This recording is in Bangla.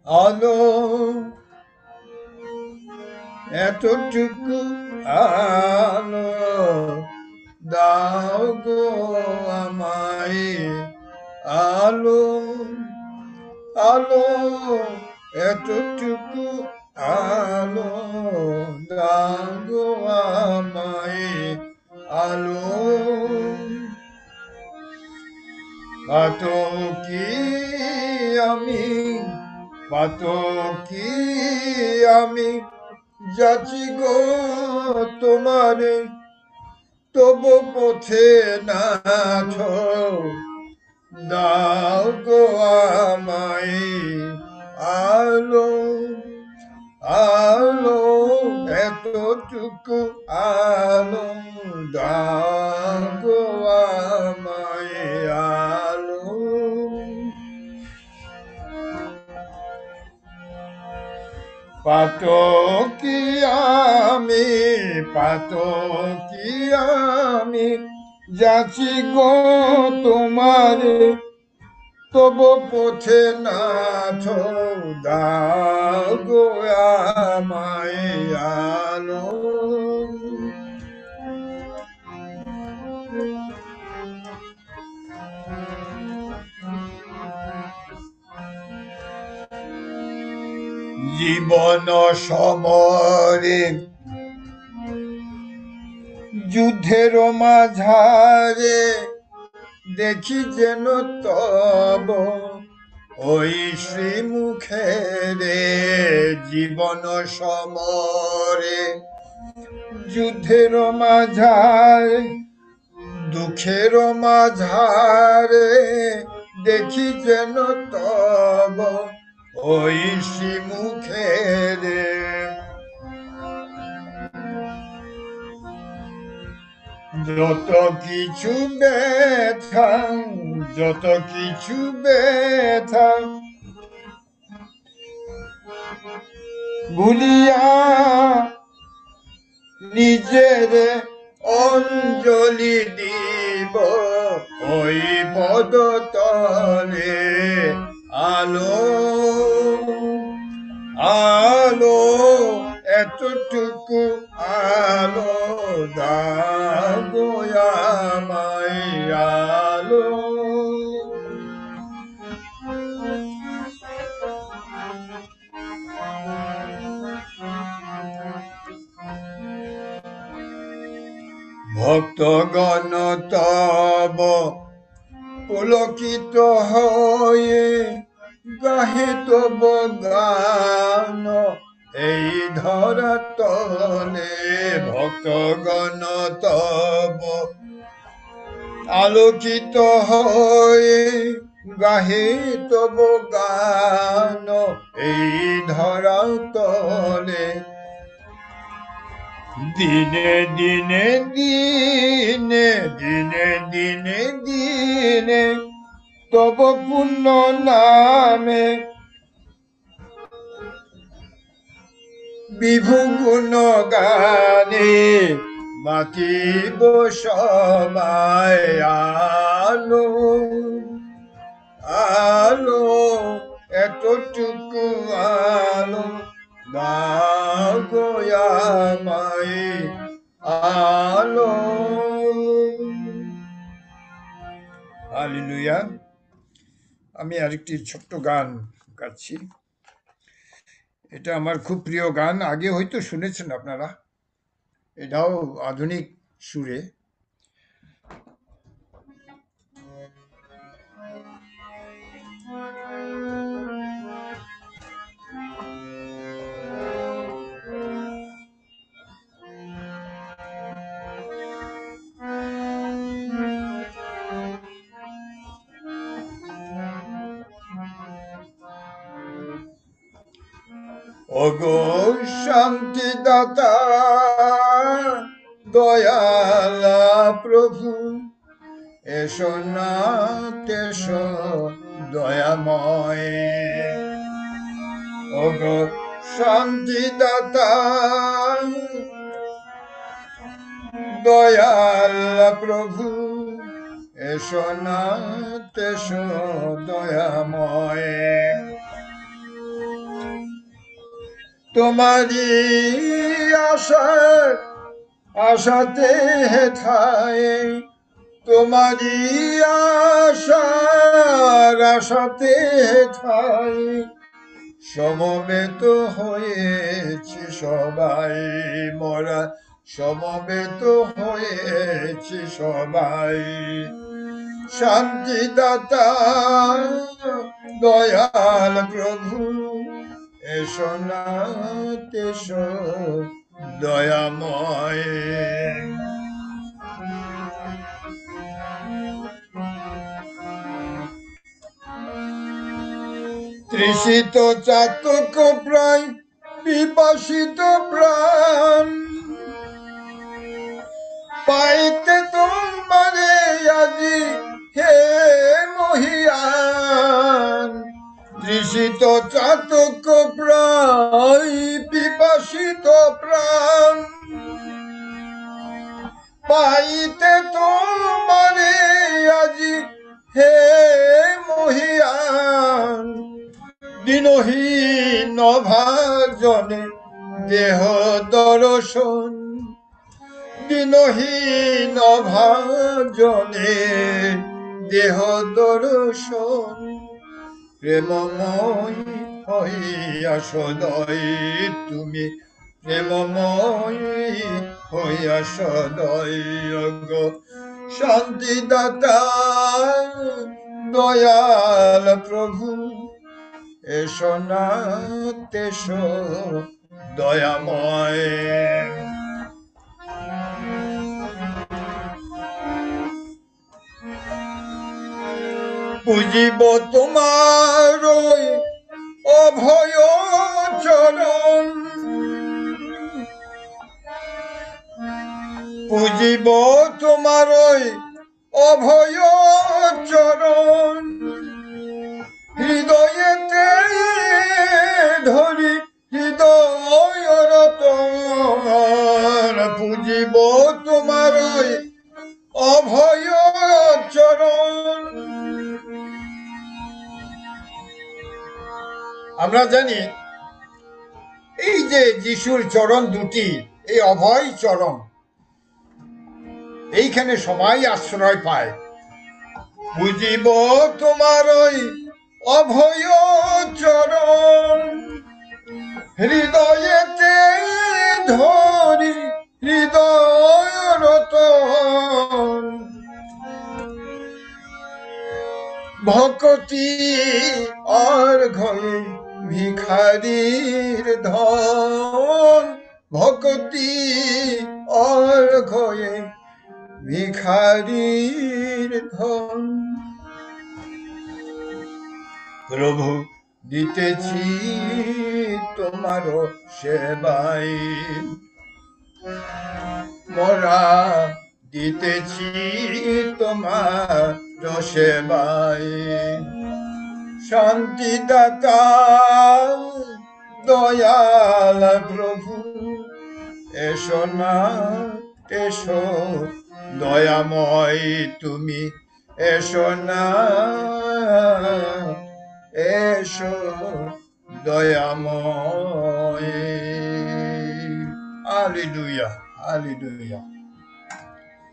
আলো এতটুকু আলো দাও গো আমায়, আলো আলো এতটুকু আলো দাও গো আমায়, আলো পাতকি আমি যাচ্ছি গো তোমারে, তবু পথে নাথ দাও গো আমায়, আলো আলো এতটুকু আলো দাও গো আমায়, আলো পাতকি আমি যাচ্ছি গো তোমারে, তবু পথে নাথ দাও গো আমায়, আলো জীবন সমরে যুদ্ধের মাঝারে দেখি যেন তব ওই শ্রীমুখে রে, জীবন সমরে যুদ্ধের মাঝারে দুঃখের মাঝারে দেখি যেন তব ওই শ্রীমুখে রে, যত কিছু ব্যথা ভুলিয়া নিজের অঞ্জলি দিব ওই পদতলে, আলো আলো এতটুকু আলো দাও গো আমায়, আলো ভক্তগণ তব পুলকিত হয়ে গাহে তব গান এই ধরাতলে, ভক্তগণ তব আলোকিত হয়ে গাহে তব গান এই ধরাতলে, দিনে দিনে দিনে দিনে দিনে দিনে তব পুণ্য নামে বিভু গুণ গানে মাতিব সবাই, আলো আলো এতটুকু আলো দাও গো আমায়, আলো। হালেলুয়া। আমি আরেকটি ছোট্ট গান গাচ্ছি। এটা আমার খুব প্রিয় গান, আগে হয়তো শুনেছেন আপনারা, এটাও আধুনিক সুরে। ওগো শান্তি দাতা দয়ালা প্রভু, এসো না তেসো দয়াময়, ওগো শান্তি দাতা দয়ালা প্রভু, এসো না তেসো দয়াময়। তোমারই আশাতে হেথায়, তোমারই আশাতে হেথায় সমবেত হয়েছি সবাই মোরা, সমবেত হয়েছি সবাই। শান্তিদাতা দয়াল প্রভু, এসো না তেসো দয়াময়। তৃষিত চাতক প্রায় পিপাসিত প্রাণ, পাইতে তোমারে আজি হে মহিয়ান। তৃষিত চাতক প্রায় পিপাসিত প্রাণ, পাইতে তোমারে আজি হে মহিয়ান। দিনহীন ভাজনে দেহ দর্শন, দিনহীন ভাজনে দেহ দর্শন। প্রেমময় হইয়া সদয় তুমি, প্রেমময় হইয়া সদয় গো। শান্তিদাতা দয়াল প্রভু, এসো না তেসো দয়াময়। পুজিব তোমার অভয় চরণ, পুজিব তোমার অভয় চরণ। হৃদয়েতে ধরি হৃদয় রতন, পুজিব তোমার অভয় চরণ। আমরা জানি এই যে যিশুর চরণ দুটি, এই অভয় চরণ, এইখানে সবাই আশ্রয় পায়। বুঝিব তোমার অভয় চরণ, হৃদয়েতে ধরি হৃদয় রতন। ভকতি অর্ঘ্যে ভিখারীর ধন, ভকতি অর্ঘ্যে ভিখারীর ধন। প্রভু দিতেছি তোমার সেবাই, মোরা দিতেছি তোমার সেবাই। শান্তিদাতা দয়াল প্রভু, এসো না তেসো দয়াময় তুমি, এসো না এসো দয়াময়। Hallelujah, hallelujah.